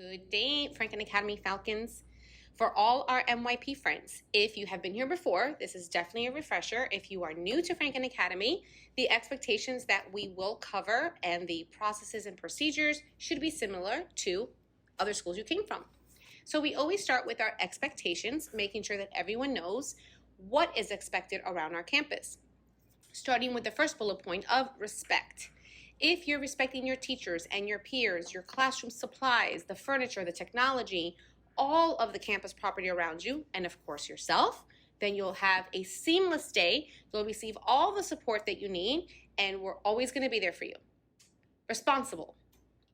Good day, Franklin Academy Falcons. For all our MYP friends, if you have been here before, this is definitely a refresher. If you are new to Franklin Academy, the expectations that we will cover and the processes and procedures should be similar to other schools you came from. So we always start with our expectations, making sure that everyone knows what is expected around our campus. Starting with the first bullet point of respect. If you're respecting your teachers and your peers, your classroom supplies, the furniture, the technology, all of the campus property around you, and of course yourself, then you'll have a seamless day. You'll receive all the support that you need, and we're always going to be there for you. Responsible.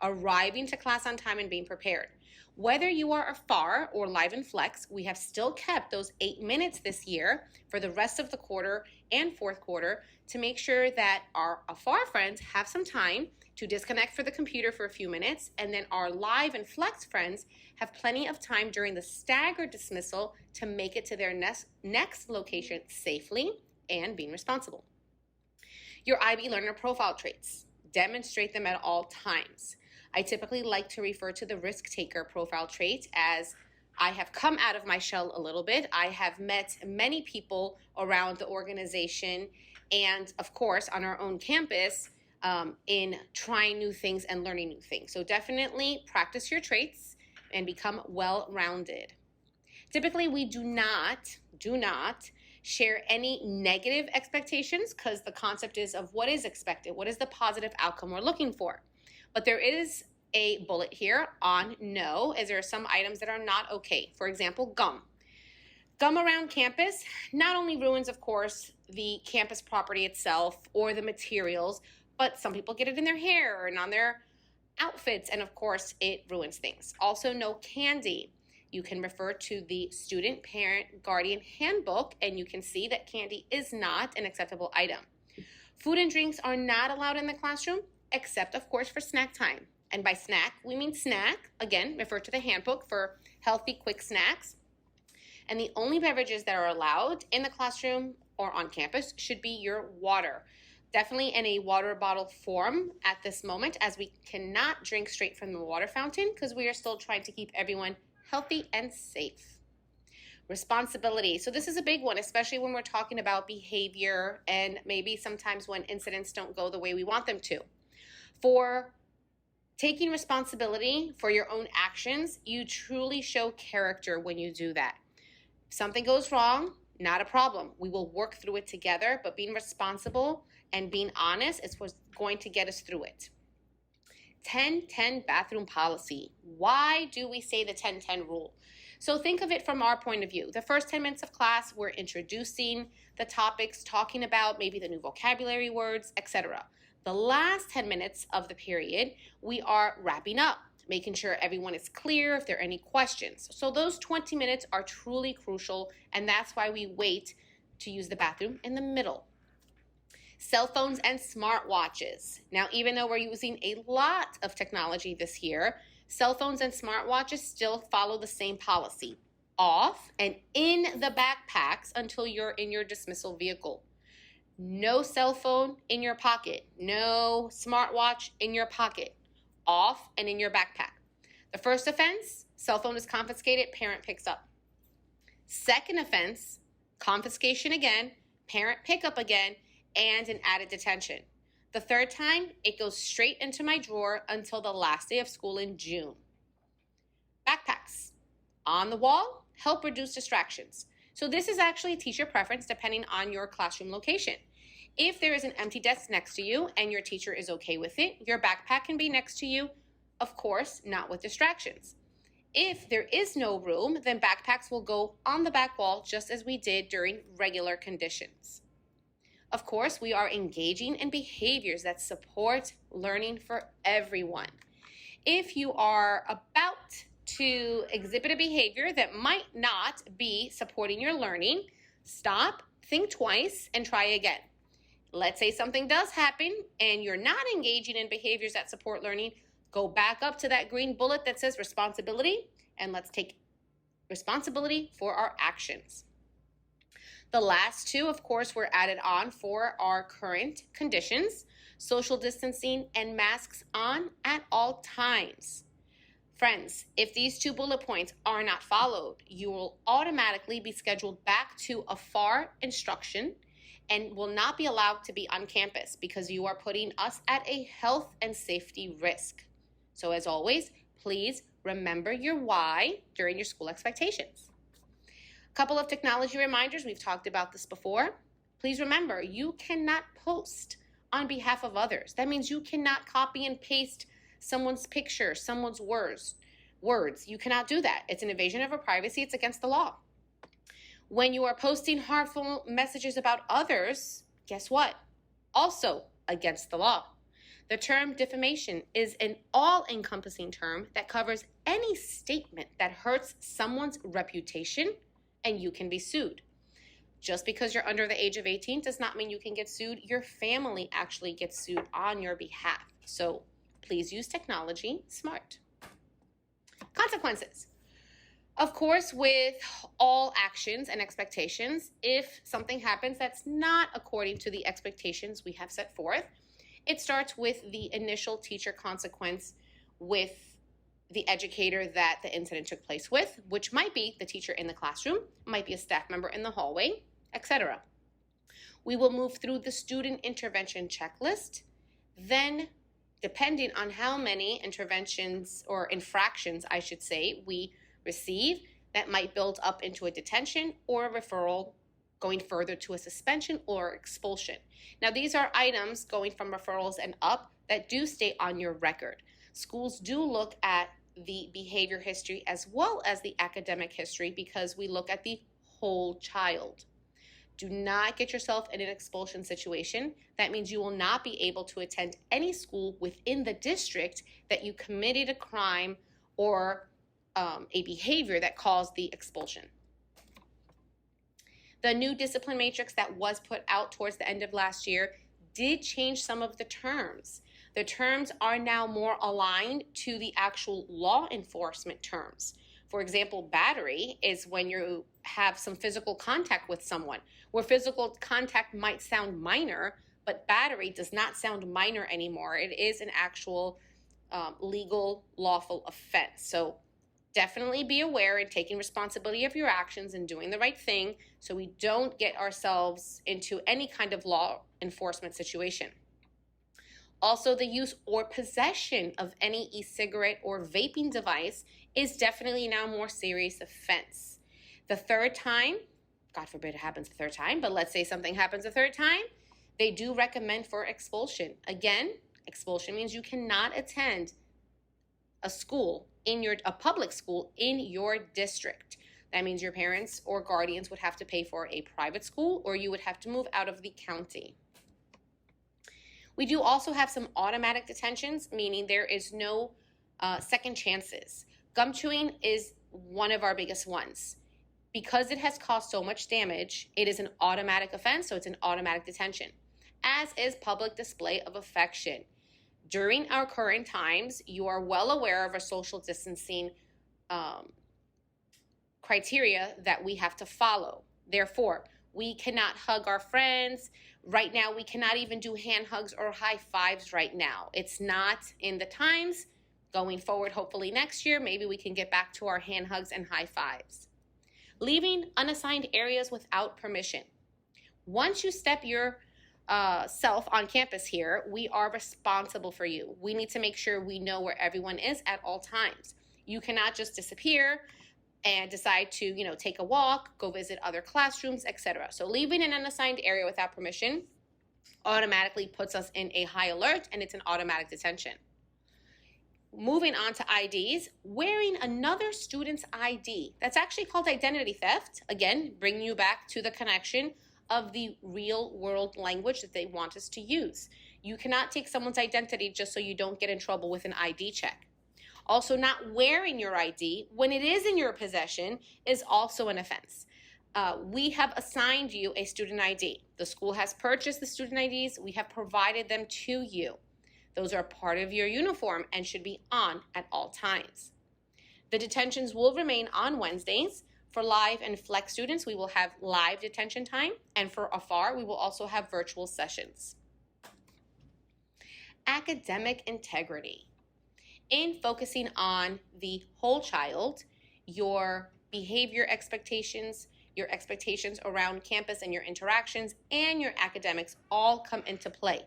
Arriving to class on time and being prepared. Whether you are afar or live in flex, we have still kept those 8 minutes this year for the rest of the quarter and fourth quarter to make sure that our afar friends have some time to disconnect for the computer for a few minutes, and then our live and flex friends have plenty of time during the staggered dismissal to make it to their next location safely and being responsible. Your IB learner profile traits. Demonstrate them at all times. I typically like to refer to the risk taker profile trait as I have come out of my shell a little bit. I have met many people around the organization and, of course, on our own campus in trying new things and learning new things. So definitely practice your traits and become well-rounded. Typically, we do not share any negative expectations because the concept is of what is expected, what is the positive outcome we're looking for. But there is a bullet here on no, as there are some items that are not okay. For example, gum. Gum around campus not only ruins, of course, the campus property itself or the materials, but some people get it in their hair and on their outfits, and of course, it ruins things. Also, no candy. You can refer to the student, parent, guardian handbook, and you can see that candy is not an acceptable item. Food and drinks are not allowed in the classroom, except, of course, for snack time. And by snack, we mean snack. Again, refer to the handbook for healthy, quick snacks. And the only beverages that are allowed in the classroom or on campus should be your water. Definitely in a water bottle form at this moment, as we cannot drink straight from the water fountain because we are still trying to keep everyone healthy and safe. Responsibility. So this is a big one, especially when we're talking about behavior and maybe sometimes when incidents don't go the way we want them to. For taking responsibility for your own actions, you truly show character when you do that. If something goes wrong, not a problem. We will work through it together, but being responsible and being honest is what's going to get us through it. 10-10 bathroom policy. Why do we say the 10-10 rule? So think of it from our point of view. The first 10 minutes of class, we're introducing the topics, talking about maybe the new vocabulary words, etc. The last 10 minutes of the period, we are wrapping up, making sure everyone is clear if there are any questions. So those 20 minutes are truly crucial, and that's why we wait to use the bathroom in the middle. Cell phones and smartwatches. Now, even though we're using a lot of technology this year, cell phones and smartwatches still follow the same policy. Off and in the backpacks until you're in your dismissal vehicle. No cell phone in your pocket. No smartwatch in your pocket. Off and in your backpack. The first offense, cell phone is confiscated, parent picks up. Second offense, confiscation again, parent pickup again, and an added detention. The third time, it goes straight into my drawer until the last day of school in June. Backpacks. On the wall, help reduce distractions. So this is actually teacher preference depending on your classroom location. If there is an empty desk next to you and your teacher is okay with it, your backpack can be next to you, of course, not with distractions. If there is no room, then backpacks will go on the back wall just as we did during regular conditions. Of course, we are engaging in behaviors that support learning for everyone. If you are about to exhibit a behavior that might not be supporting your learning, stop, think twice, and try again. Let's say something does happen and you're not engaging in behaviors that support learning, go back up to that green bullet that says responsibility, and let's take responsibility for our actions. The last two, of course, were added on for our current conditions, social distancing and masks on at all times. Friends, if these 2 bullet points are not followed, you will automatically be scheduled back to afar instruction and will not be allowed to be on campus because you are putting us at a health and safety risk. So as always, please remember your why during your school expectations. A couple of technology reminders, we've talked about this before. Please remember, you cannot post on behalf of others. That means you cannot copy and paste someone's picture, someone's words. You cannot do that. It's an invasion of our privacy. It's against the law. When you are posting harmful messages about others, guess what? Also against the law. The term defamation is an all-encompassing term that covers any statement that hurts someone's reputation, and you can be sued. Just because you're under the age of 18 does not mean you can get sued. Your family actually gets sued on your behalf. So please use technology smart. Consequences. Of course, with all actions and expectations, if something happens that's not according to the expectations we have set forth, it starts with the initial teacher consequence with the educator that the incident took place with, which might be the teacher in the classroom, might be a staff member in the hallway, etc. We will move through the student intervention checklist. Then, depending on how many interventions or infractions, I should say, we receive, that might build up into a detention or a referral going further to a suspension or expulsion. Now, these are items going from referrals and up that do stay on your record. Schools do look at the behavior history as well as the academic history because we look at the whole child. Do not get yourself in an expulsion situation. That means you will not be able to attend any school within the district that you committed a crime or a behavior that caused the expulsion. The new discipline matrix that was put out towards the end of last year did change some of the terms. The terms are now more aligned to the actual law enforcement terms. For example, battery is when you have some physical contact with someone, where physical contact might sound minor, but battery does not sound minor anymore. It is an actual legal, lawful offense. So definitely be aware and taking responsibility of your actions and doing the right thing so we don't get ourselves into any kind of law enforcement situation. Also, the use or possession of any e-cigarette or vaping device is definitely now a more serious offense. The third time, God forbid it happens the third time, but let's say something happens the third time, they do recommend for expulsion. Again, expulsion means you cannot attend a public school in your district. That means your parents or guardians would have to pay for a private school or you would have to move out of the county. We do also have some automatic detentions, meaning there is no second chances. Gum chewing is one of our biggest ones. Because it has caused so much damage, it is an automatic offense, so it's an automatic detention, as is public display of affection. During our current times, you are well aware of our social distancing criteria that we have to follow. Therefore, we cannot hug our friends. Right now, we cannot even do hand hugs or high fives right now. It's not in the times. Going forward, hopefully next year, maybe we can get back to our hand hugs and high fives. Leaving unassigned areas without permission. Once you step your self on campus here, we are responsible for you. We need to make sure we know where everyone is at all times. You cannot just disappear and decide to, take a walk, go visit other classrooms, etc. So leaving an unassigned area without permission automatically puts us in a high alert and it's an automatic detention. Moving on to IDs, wearing another student's ID. That's actually called identity theft. Again, bringing you back to the connection of the real world language that they want us to use. You cannot take someone's identity just so you don't get in trouble with an ID check. Also, not wearing your ID when it is in your possession is also an offense. We have assigned you a student ID. The school has purchased the student IDs. We have provided them to you. Those are part of your uniform and should be on at all times. The detentions will remain on Wednesdays. For live and flex students, we will have live detention time, and for afar, we will also have virtual sessions. Academic integrity. in focusing on the whole child, your behavior expectations, your expectations around campus and your interactions, and your academics all come into play.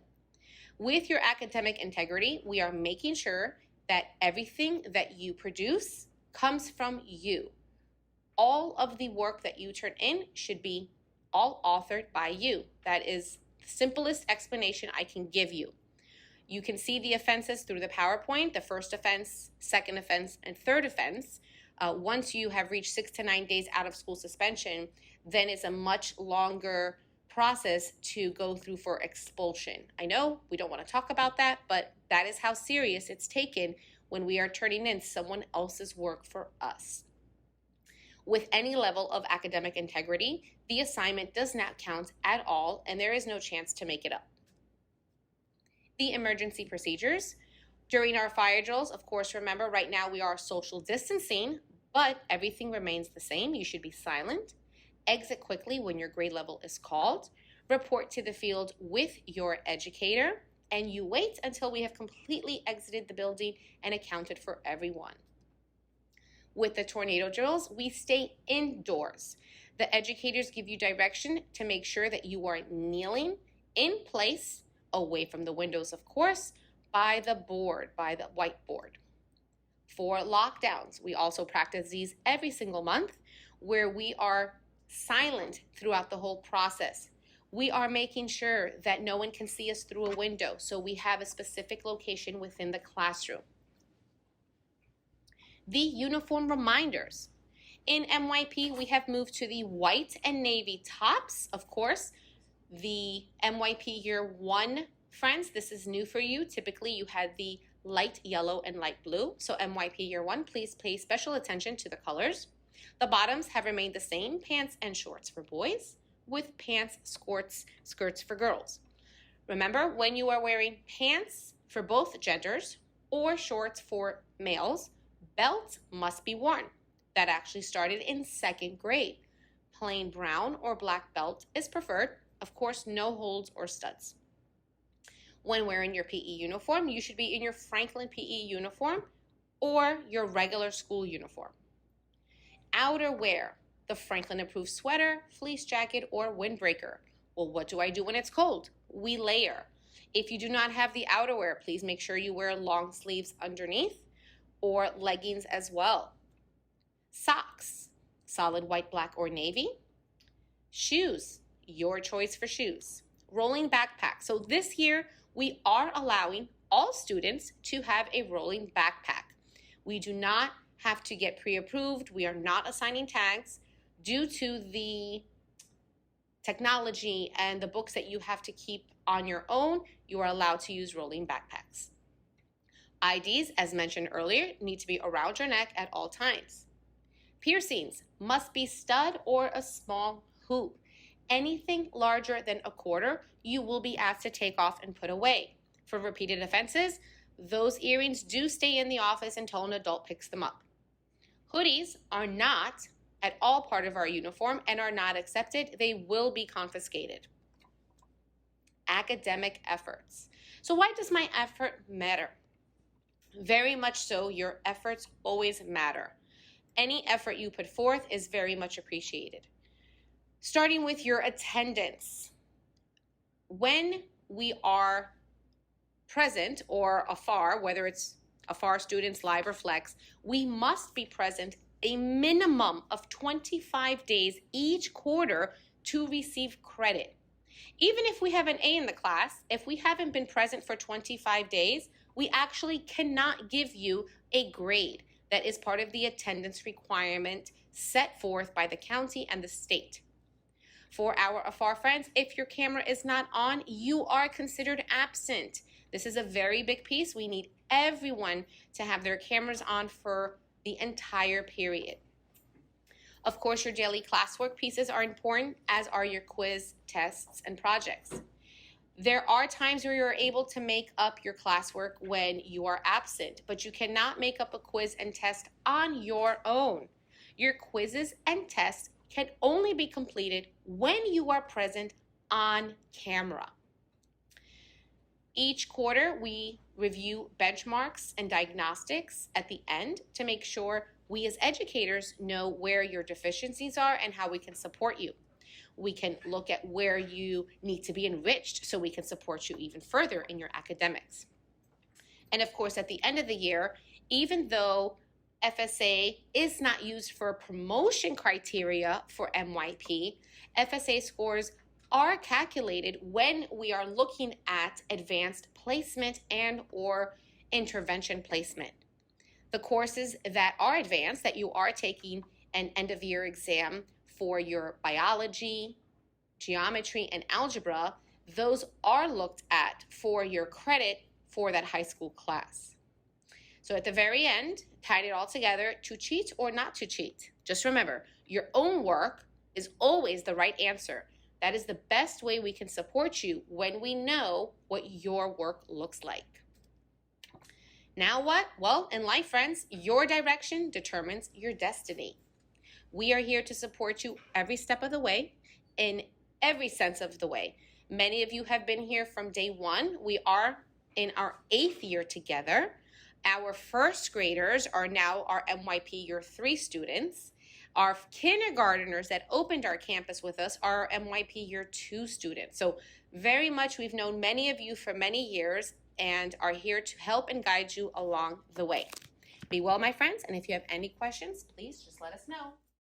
With your academic integrity, we are making sure that everything that you produce comes from you. All of the work that you turn in should be all authored by you. That is the simplest explanation I can give you. You can see the offenses through the PowerPoint, the first offense, second offense, and third offense. Once you have reached 6 to 9 days out of school suspension, then it's a much longer process to go through for expulsion. I know we don't want to talk about that, but that is how serious it's taken when we are turning in someone else's work for us. With any level of academic integrity, the assignment does not count at all, and there is no chance to make it up. The emergency procedures. During our fire drills, of course, remember right now we are social distancing, but everything remains the same. You should be silent. Exit quickly when your grade level is called. Report to the field with your educator, and you wait until we have completely exited the building and accounted for everyone. With the tornado drills, we stay indoors. The educators give you direction to make sure that you are kneeling in place, away from the windows, of course, by the board, by the whiteboard. For lockdowns, we also practice these every single month, where we are silent throughout the whole process. We are making sure that no one can see us through a window, so we have a specific location within the classroom. The uniform reminders. In MYP, we have moved to the white and navy tops, of course. The MYP Year 1 friends, this is new for you. Typically, you had the light yellow and light blue. So MYP Year 1, please pay special attention to the colors. The bottoms have remained the same, pants and shorts for boys, with pants, skirts for girls. Remember, when you are wearing pants for both genders or shorts for males, belts must be worn. That actually started in 2nd grade. Plain brown or black belt is preferred. Of course, no holds or studs. When wearing your PE uniform, you should be in your Franklin PE uniform or your regular school uniform. Outerwear, the Franklin approved sweater, fleece jacket, or windbreaker. Well, what do I do when it's cold? We layer. If you do not have the outerwear, please make sure you wear long sleeves underneath or leggings as well. Socks, solid white, black, or navy. Shoes, your choice for shoes. Rolling backpack. So this year, we are allowing all students to have a rolling backpack. We do not have to get pre-approved. We are not assigning tags. Due to the technology and the books that you have to keep on your own, you are allowed to use rolling backpacks. IDs, as mentioned earlier, need to be around your neck at all times. Piercings must be stud or a small hoop. Anything larger than a quarter, you will be asked to take off and put away. For repeated offenses, those earrings do stay in the office until an adult picks them up. Hoodies are not at all part of our uniform and are not accepted. They will be confiscated. Academic efforts. So why does my effort matter? Very much so, your efforts always matter. Any effort you put forth is very much appreciated. Starting with your attendance. When we are present or afar, whether it's afar students, live or flex, we must be present a minimum of 25 days each quarter to receive credit. Even if we have an A in the class, if we haven't been present for 25 days, we actually cannot give you a grade. That is part of the attendance requirement set forth by the county and the state. For our afar friends, if your camera is not on, you are considered absent. This is a very big piece. We need everyone to have their cameras on for the entire period. Of course, your daily classwork pieces are important, as are your quiz, tests, and projects. There are times where you're able to make up your classwork when you are absent, but you cannot make up a quiz and test on your own. Your quizzes and tests can only be completed when you are present on camera. Each quarter, we review benchmarks and diagnostics at the end to make sure we as educators know where your deficiencies are and how we can support you. We can look at where you need to be enriched so we can support you even further in your academics. And of course, at the end of the year, even though FSA is not used for promotion criteria for MYP, FSA scores are calculated when we are looking at advanced placement and or intervention placement. The courses that are advanced, that you are taking an end-of-year exam for your biology, geometry, and algebra, those are looked at for your credit for that high school class. So at the very end, tied it all together, to cheat or not to cheat. Just remember, your own work is always the right answer. That is the best way we can support you when we know what your work looks like. Now what? Well, in life, friends, your direction determines your destiny. We are here to support you every step of the way, in every sense of the way. Many of you have been here from day one. We are in our 8th year together. Our first graders are now our MYP Year 3 students. Our kindergarteners that opened our campus with us are our MYP Year 2 students. So very much we've known many of you for many years and are here to help and guide you along the way. Be well, my friends, and if you have any questions, please just let us know.